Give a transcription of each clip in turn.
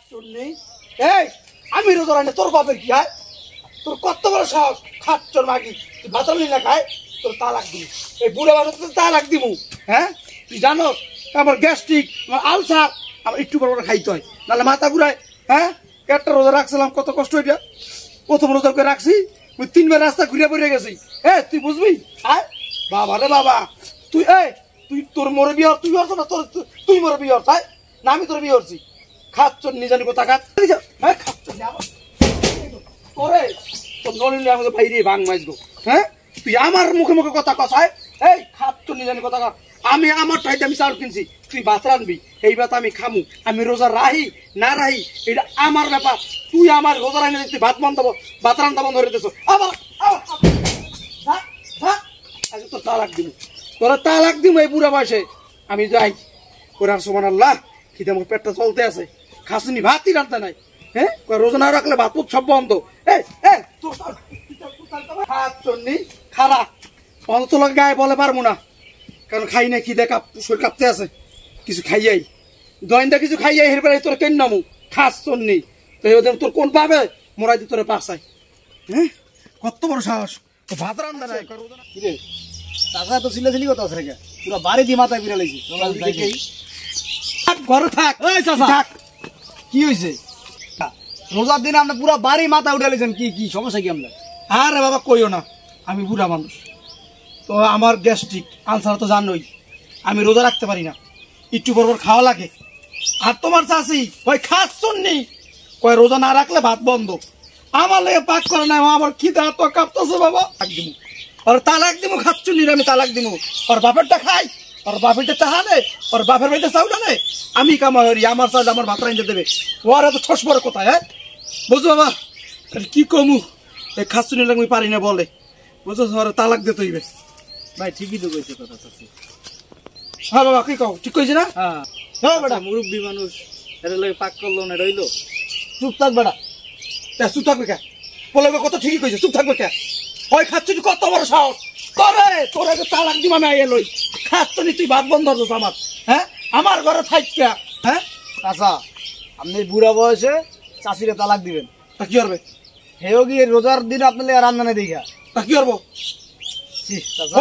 শুননি এই আমি রোজা রাখলে তোর বাপের কি হয়? তোর কত বড় সাহস, খাচ্চর মাগি, তুই ভাতাল না খায় তোর তালাক দিবি। এই বুড়া মানুষ তোর তালাক দিব। হ্যাঁ তুই জানো আমার গ্যাস্ট্রিক, আমার আলসার, আমার একটু বড় খাইতে হয়, নাহলে মাথা ঘুরায়। হ্যাঁ একটা রোজা রাখছিলাম, কত কষ্ট এটা। প্রথম রোজা করে রাখছি, তুই 3 বার রাস্তা ঘুরে পড়ে গেছি। তুই বুঝবি? বাবা রে বাবা, তুই তুই তোর মোরে বিয়ে তুই হচ্ছ না, তোর তুই মোরে বিয়ে হচ্ছ না, আমি তোর বিয়ে হচ্ছি। খাচ্চর নিজানি কোথা খাত করে তোর নলিনী আমাদের বাইরে ভাঙ মাইজ গো। হ্যাঁ তুই আমার মুখে মুখে কথা কষায়, এই খাচ্চর নিজানি কথা কর। আমি আমার টাইতে আমি চাউল কিনছি, তুই ভাত রাঁধবি, এই ভাত আমি খামু। আমি রোজা রাহি না রাহি এটা আমার ব্যাপার। তুই আমার রোজা রাখলে তুই ভাত বন্ধ, ভাত রান্ধা বন্ধ করে দিস। আবার তোর তালাক দিব, তোরা তালাক দিব এই বুড়া বয়সে। আমি যাই কোরআন সুবহানাল্লাহ, খিদে আমার পেটটা চলতে আছে, খাসনি ভাতই রাখতে নাই। হ্যাঁ রোজা না রাখলে ভাত সব বন্ধ। খারা অন্তত গায়ে বলে পারবো না, কারণ খাই না, খিদে শরীর কাঁপতে আছে। কিছু খাইয়াই দইন্দা কিছু খাইয়াই হেরপরে তোর কেন নামু খাস তোর নেই তোর কোন পাবে মোরাই দি তোরে পাশাই। হ্যাঁ কত বড় সাহস, ভাত রান্ধা নাই। চাচা তো সিলেছিলি কত আছে রেখে পুরো বাড়ি দিয়ে মাথায় বিড়া লাগছে। ঘরে থাক। এই চাচা কি হয়েছে? রোজার দিন আপনি পুরো বাড়ি মাথা উঠে লেছেন, কি কি সমস্যা কি আপনার? আরে বাবা কইও না, আমি বুড়া মানুষ তো, আমার গ্যাস্ট্রিক আলসার তো জানোই, আমি রোজা রাখতে পারি না, একটু বরবর খাওয়া লাগে। আর তোমার চাষি ওই খাস শুননি কয় রোজা না রাখলে ভাত বন্ধ। আমার লেগে পাক করে না, আমার খিদা তো কাঁপতেছে বাবা। দিব ওর তালাক দিব, খাচ্ছুনি আমি তালাক দিব। ওর বাপেরটা খাই, ওর বাপেরটা চাহা নেই, ওর বাপের বাড়িতে চাউটা নেই, আমি কামাই হরি, আমার চাল আমার ভাত রাইতে দেবে। ওর এত ঠস বড় কোথায়? হ্যাঁ বুঝো বাবা কি কমু, এই খাচ্ছুনি আমি পারি না বলে, বুঝছো ওর তালাক দিতে হইবে। ভাই ঠিকই তো কইছে কথা চাচি। হ্যাঁ বাবা কি কও, ঠিক কইছি না? হ্যাঁ বেটা মুরব্বী মানুষ, এটা লাগে পাক করলো না রইলো। চুপ থাক বেটা। চুপ থাকবে কে? বলে কত ঠিকই কইছে, চুপ থাকবে কে? ওই খাচ্ছুনি কত বড় সাহস করে, তোর আগে তালাক দিব আমি আইয়া লই। খাচ্ছুনি তুই ভাত বন্ধ হচ্ছ আমার। হ্যাঁ আমার ঘরে থাইকা। হ্যাঁ চাচা আপনি বুড়া বয়সে চাষিরে তালাক দিবেন, তা কি করবে? হেও গিয়ে রোজার দিন আপনার রান্না নেই দেখা, তা কি করবো?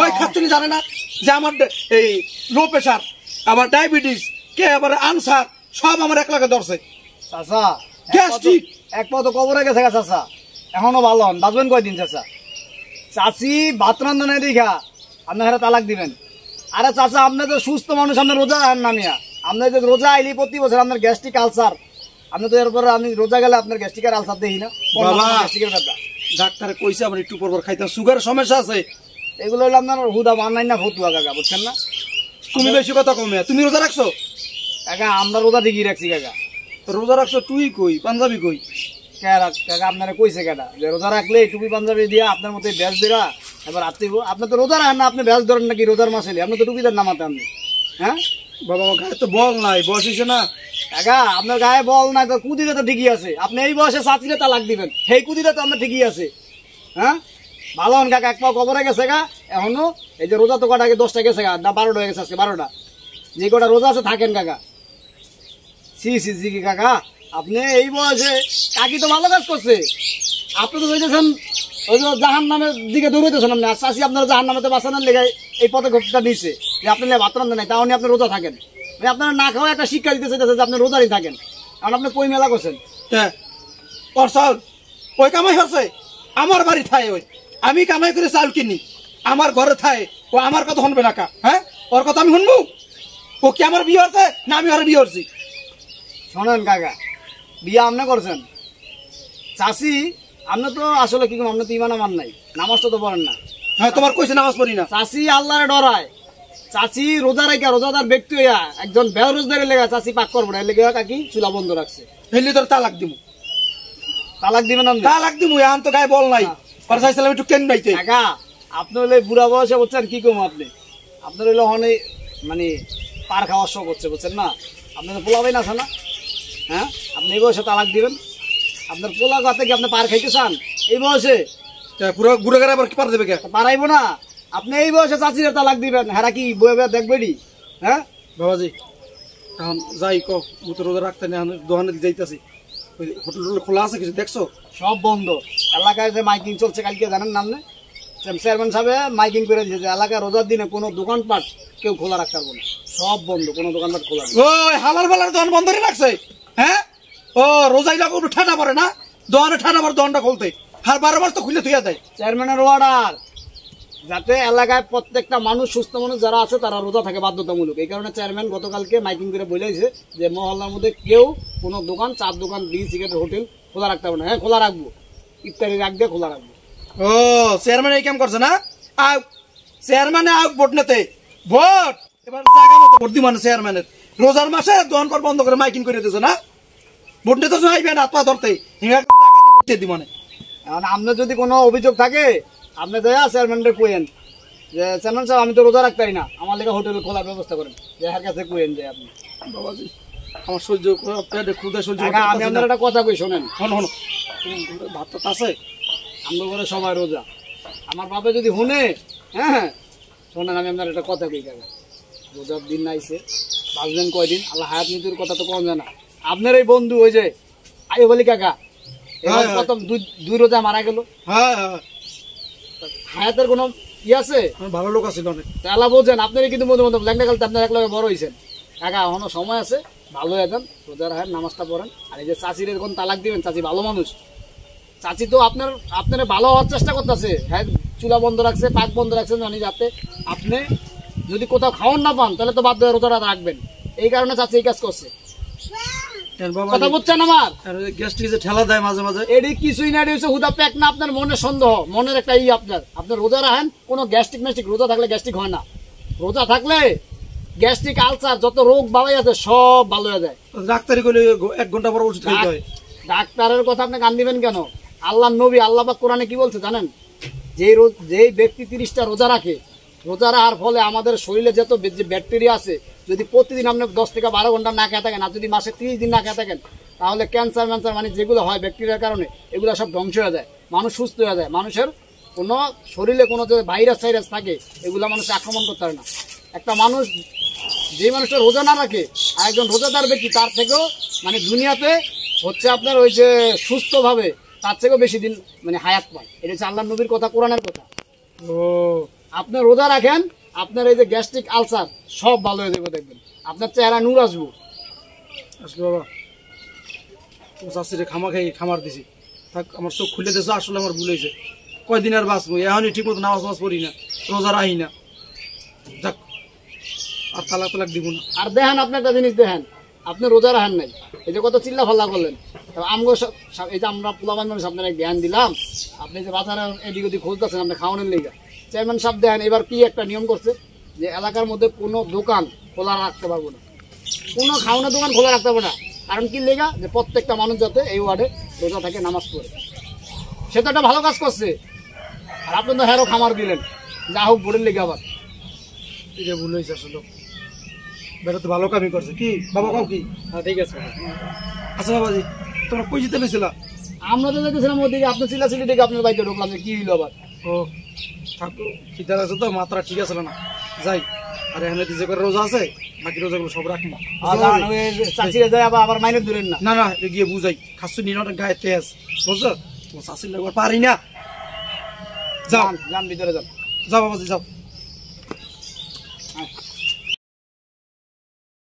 ওই খাচ্ছুনি জানে না যে আমার এই লো প্রেশার, আমার ডায়াবেটিস, কে আবার আনসার, সব আমার এক লাগে ধরছে। চাচা গ্যাস্ট্রিক এক পা তো কবরে গেছে গা চাচা, এখনো ভালো হন, বাঁচবেন কয়দিন চাচা? চাচি ভাত রান্না নেই দেখা আপনার হারে তালাক দিবেন? আরে চাচা আপনি তো সুস্থ মানুষ, আপনার রোজা রাখেন না মিয়া। আপনার যে রোজা আইলি প্রতি বছর আপনার গ্যাস্ট্রিক আলসার, আপনি তো এরপরে আমি রোজা গেলে আপনার গ্যাস্ট্রিকের আলসার দেখি না। গ্যাস্ট্রিকের ব্যাপার ডাক্তারে কইছে আমার একটু পর খাইতে, সুগারের সমস্যা আছে। এগুলো হলো আপনার হুদা বানাই না ফতুয়া কাকা, বুঝছেন না? তুমি বেশি কথা কমে, তুমি রোজা রাখছো? কাকা আমরা রোজা ঠিকই রাখছি কাকা। রোজা রাখছো তুই কই, পাঞ্জাবি কই? কাকা আপনারা কইছে কেটা যে রোজা রাখলে টুপি পাঞ্জাবি দিয়া আপনার মতো ব্যাস দিরা এবার আত্মীয়। আপনার তো রোজা রাখেন না, আপনি ব্যাস ধরেন নাকি রোজার মাস এলে? আপনি তো টুপিদার নামাতে আপনি। হ্যাঁ বাবা আমার গায়ে তো বল নাই, বয়স হয়েছে না। কাকা আপনার গায়ে বল নাই তো কুদিরে তো ঠিকই আছে। আপনি এই বয়সে চাচিরে তালাক দিবেন, সেই কুদিরে তো আপনার ঠিকই আছে। হ্যাঁ ভালো হন কাকা, এক পা কবরে গেছে গা এখনো। এই যে রোজা তো কটা 10টা গেছে গা, না 12টা হয়ে গেছে আজকে 12টা। যে কটা রোজা আছে থাকেন কাকা। সি সি জি কি কাকা আপনি এই বয়সে কাকি তো ভালো কাজ করছে। আপনি তো বুঝেছেন ওই যে জাহান নামের দিকে দৌড়াইতেছেন আপনি। আর চাষি আপনারা জাহান নামেতে বাঁচানোর লেগে এই পদক্ষেপটা নিচ্ছে যে আপনি ভাত রান্ধা নাই, তাও আপনি রোজা থাকেন। মানে আপনারা না খাওয়া একটা শিক্ষা দিতে চাইতেছে যে আপনি রোজারই থাকেন, কারণ আপনি কই মেলা করছেন। হ্যাঁ ওর চাউল ওই কামাই হচ্ছে আমার বাড়ি থায়, ওই আমি কামাই করে চাউল কিনি, আমার ঘরে থায়, ও আমার কথা শুনবে না কা? হ্যাঁ ওর কথা আমি শুনবো? ও কি আমার বিয়ে হচ্ছে না আমি ওর বিয়ে হচ্ছি? শোনেন কাকা, বিয়ে আপনি করছেন, চাষি আপনি তো আসলে কি আপনি তো ইমান আমার নাই, নামাজটা তো পড়েন না। হ্যাঁ তোমার কইছে নামাজ পড়ি না। চাষি আল্লাহরে ডরায়, চাষি রোজা রাখা রোজাদার ব্যক্তি হইয়া একজন বেরোজগারের লেগে চাষি পাক করবো না, লেগে কাকি চুলা বন্ধ রাখছে। হেলি তোর তালাক দিব। তালাক দিবেন আপনি? তালাক দিব, এখন তো গায়ে বল নাই, চাইছিলাম একটু কেন নাইতে। কাকা আপনি হইলে বুড়া বয়সে বুঝছেন কি কম আপনি, আপনার হইলে অনেক মানে পার খাওয়ার শখ হচ্ছে বুঝছেন না? আপনি তো পোলাবেন আছে না? হ্যাঁ আপনি এই বয়সে তালাক দিবেন? আপনার পোলা কথা কি আপনি পার খাইতে চান এই বয়সে? পুরো বুড়ো গাড়ি আবার কি পার দেবে কে? পারাইবো না। আপনি এই বয়সে চাচিরে তালাক দিবেন, হ্যাঁ কি বয়ে দেখবেনি? হ্যাঁ বাবাজি এখন যাই কো, রোজা রাখতে দোকানে যাইতেছি। ওই হোটেল খোলা আছে কিছু দেখছো? সব বন্ধ। এলাকায় যে মাইকিং চলছে কালকে জানেন নাম না? চেয়ারম্যান সাহেব মাইকিং করে দিয়েছে যে এলাকায় রোজার দিনে কোনো দোকানপাট কেউ খোলা রাখতে পারবো না, সব বন্ধ, কোনো দোকানপাট খোলা নেই। ওই হালাল বালার দোকান বন্ধ করে রাখছে। হ্যাঁ, ও রোজাই লাগো ঠান্ডা পড়ে না, দোকানে ঠান্ডা পড়ে দোকানটা খুলতে, আর 12 মাস তো খুলে থুয়া দেয়। চেয়ারম্যানের অর্ডার যাতে এলাকায় প্রত্যেকটা মানুষ, সুস্থ মানুষ যারা আছে তারা রোজা থাকে বাধ্যতামূলক। এই কারণে চেয়ারম্যান গতকালকে মাইকিং করে বলেছে যে মহল্লার মধ্যে কেউ কোনো দোকান, চার দোকান, বিড়ি সিগারেট, হোটেল খোলা রাখতে পারবে না। হ্যাঁ, খোলা রাখবো, ইফতারির আগ দিয়ে খোলা রাখবো। ও চেয়ারম্যান এই কাম করছে না? আউ চেয়ারম্যানে আউ ভোট নিতে, ভোট এবার জায়গা মতো ভোট দিবানে চেয়ারম্যানের। রোজার মাসে দোকান পাট বন্ধ করে মাইকিং করে দিয়েছে না, ভোট নিতে আইবেন হাত পা ধরতে, হিঙ্গা জায়গা দিয়ে ভোট দিব মানে। এখন আপনার যদি কোনো অভিযোগ থাকে আপনি যাই চেয়ারম্যানকে কইেন যে চেয়ারম্যান সাহেব আমি তো রোজা রাখতে পারি না, আমার লেগে হোটেল খোলার ব্যবস্থা করেন, যে হার কাছে কইেন যে আপনি। বাবাজি আমার সহ্য পেটে ক্ষুদা সহ্য আমি আপনার একটা কথা কই শোনেন। হন হন, ভাত তো আছে, আমরা করে সবাই রোজা, আমার বাপে যদি শুনে, হ্যাঁ শোনেন আমি আপনার একটা কথা কই, কাকা রোজার দিন নাইছে, বাঁচবেন কয়দিন, আল্লাহ হায়াত মৃত্যুর কথা তো কম জানা। আপনার এই বন্ধু ওই যে আয়ুব আলী কাকা, এবার প্রথম দুই রোজা মারা গেল, হ্যাঁ হ্যাঁ, হায়াতের কোনো ই আছে? ভালো লোক আছে অনেক। তাহলে বোঝেন আপনারই কিন্তু বন্ধু বান্ধব ল্যাংটা কালতে আপনার একলগে বড় হয়েছেন। কাকা এখনো সময় আছে, ভালো হয়ে যান, রোজা রাখেন, নামাজটা পড়েন। আর এই যে চাচির এরকম তালাক দিবেন, চাচি ভালো মানুষ, চাচি তো আপনার ভালো হওয়ার চেষ্টা করতেছে। হ্যাঁ, চুলা বন্ধ রাখছে, পাক বন্ধ রাখছেন, জানি যাতে আপনি যদি কোথাও খাওয়ান না পান তাহলে তো বাধ্য হয়ে রোজাটা রাখবেন। এই কারণে চাচি এই কাজ করছে। কথা বুঝছেন আমার? গ্যাস্ট্রিকে ঠেলা দেয় মাঝে মাঝে, এটি কিছুই না, হচ্ছে হুদা প্যাক না, আপনার মনের সন্দেহ, মনের একটা আপনার রোজা রাখেন, কোনো গ্যাস্ট্রিক ম্যাস্ট্রিক, রোজা থাকলে গ্যাস্ট্রিক হয় না। রোজা থাকলে গ্যাস্ট্রিক, আলসার, যত রোগ বালাই আছে সব ভালো হয়ে যায়। ডাক্তারি করলে 1 ঘন্টা পর ওষুধ খাইতে হয়। ডাক্তারের কথা আপনি কান দিবেন কেন? আল্লাহ নবী, আল্লাহ পাক কোরআনে কি বলছে জানেন? যে ব্যক্তি 30টা রোজা রাখে, রোজা রাখার ফলে আমাদের শরীরে যত যে ব্যাকটেরিয়া আছে, যদি প্রতিদিন আপনি 10 থেকে 12 ঘন্টা না খেয়ে থাকেন, আর যদি মাসে 30 দিন না খেয়ে থাকেন, তাহলে ক্যান্সার মানে যেগুলো হয় ব্যাকটেরিয়ার কারণে, এগুলো সব ধ্বংস হয়ে যায়, মানুষ সুস্থ হয়ে যায়। মানুষের কোনো শরীরে কোনো যে ভাইরাস থাকে, এগুলো মানুষ আক্রমণ করতে পারে না। একটা মানুষ, যে মানুষটা রোজা না রাখে আর একজন রোজাদার ব্যক্তি, তার থেকেও মানে দুনিয়াতে হচ্ছে আপনার ওই যে সুস্থভাবে তার থেকেও বেশি দিন মানে হায়াত পায়। এটা হচ্ছে আল্লাহ নবীর কথা, কোরআনের কথা। ও আপনি রোজা রাখেন, আপনার এই যে গ্যাস্ট্রিক, আলসার সব ভালো হয়ে যাবে, দেখবেন আপনার চেহারা নূর আসবো। আসলে বাবা চাষিরে খামার দিছি, থাক আমার চোখ খুলে দিয়েছে, আসলে আমার ভুল হয়েছে। কয়দিন আর বাঁচবো, এখনই ঠিক মতো নামাজ পড়ি না, রোজা রাখি না, যাক আর তালাক দিব না। আর দেখেন আপনি একটা জিনিস দেখেন, আপনি রোজা রাখেন নাই, এই যে কত চিল্লা ফাল্লা করলেন, আমগো এই যে আমরা পোলাবান মানুষ আপনার জ্ঞান দিলাম, আপনি যে বাজারে এদিক ওদিক খুঁজতেছেন আপনি খাওয়ানোর লেগে। চেয়ারম্যান সাহেব দেখেন এবার কি একটা নিয়ম করছে, যে এলাকার মধ্যে কোনো দোকান খোলা রাখতে পারবো না, কোনো খাওয়ানোর দোকান খোলা রাখতে পারবো না। কারণ কি লেগা, যে প্রত্যেকটা মানুষ যাতে এই ওয়ার্ডে রোজা থাকে, নামাজ পড়ে। সে তো একটা ভালো কাজ করছে, আর আপনি তো হ্যারো খামার দিলেন, যা হোক বোর্ডের লেগে আবার। এটা ভুল হয়েছে আসলে, বেটা তো ভালো কামই করছে। কি বাবা কাউ কি? হ্যাঁ ঠিক আছে। আচ্ছা বাবাজি, তোমরা কই যেতে লইছিলা? আমরা তো দেখেছিলাম ওদিকে, আপনার চিল্লাচিল্লি দেখে আপনার বাড়িতে ঢুকলাম, যে কি হইলো আবার। ও ঠাকুর খিদার আছে তো, মাত্রা ঠিক আছে না, যাই। আর এখানে যে করে রোজা আছে, বাকি রোজাগুলো সব রাখি। চাচিরা যায় আবার মাইনে ধরেন না। না না, এটা গিয়ে বুঝাই, খাচ্ছু নিন গায়ে তেজ, বুঝছো? তোমার চাষির লাগবে পারি না। যাও যান ভিতরে যান। যাও বাবাজি যাও।